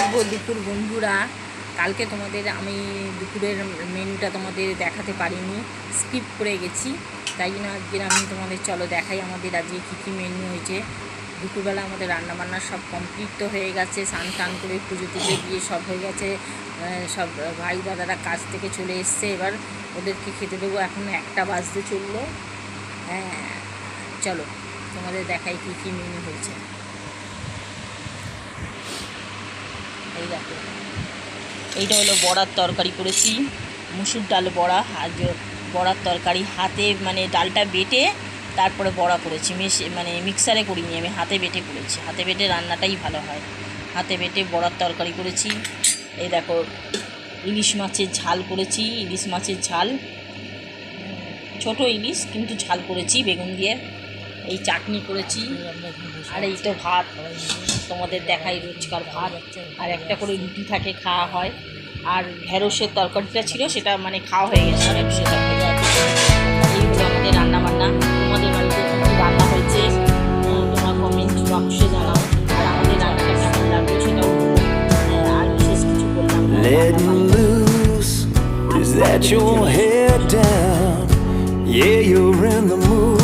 শুভ দুপুর বন্ধুরা। কালকে তোমাদের আমি দুপুরের মেনুটা তোমাদের দেখাতে পারিনি, স্কিপ করে গেছি। তাই জন্য আজকে আমি তোমাদের চলো দেখাই আমাদের আজকে কী কী মেনু হয়েছে। দুপুরবেলা আমাদের রান্নাবান্না সব কমপ্লিট তো হয়ে গেছে, স্নান টান করে পুজো টুজো দিয়ে সব হয়ে গেছে। সব ভাই দাদারা কাজ থেকে চলে এসছে, এবার ওদেরকে খেতে দেবো। এখন 1টা বাজতে চললো। হ্যাঁ চলো তোমাদের দেখাই কী কী মেনু হয়েছে। এই দেখো, এইটা হলো বড়ার তরকারি করেছি, মুসুর ডাল বড়া। আর বড়ার তরকারি হাতে মানে ডালটা বেটে তারপরে বড়া করেছি, মানে মিক্সারে করিনি, আমি হাতে বেটে করেছি। হাতে বেটে রান্নাটাই ভালো হয়। হাতে বেটে বড়ার তরকারি করেছি। এই দেখো, ইলিশ মাছের ঝাল করেছি, ইলিশ মাছের ঝাল, ছোট ইলিশ কিন্তু ঝাল করেছি বেগুন দিয়ে। এই চাটনি করেছি, আর এই তো ভাত তোমাদের দেখাই, রোজকার ভাত। আর একটা করে রুটি থাকে, খাওয়া হয়। আর ঢেঁড়সের তরকারিটা ছিল, সেটা মানে খাওয়া হয়ে গেছে। ঢেঁড়সের তরকারি এই হলো আমাদের রান্নাবান্না। তোমাদের বাড়িতে কী কী রান্না হয়েছে তোমরা কমেন্ট বক্সে জানাও। আর আমাদের রান্নাটা কেমন লাগবে সেটাও আর বিশেষ কিছু বললাম না। Letting loose, is that your head down? Yeah, you're in the mood.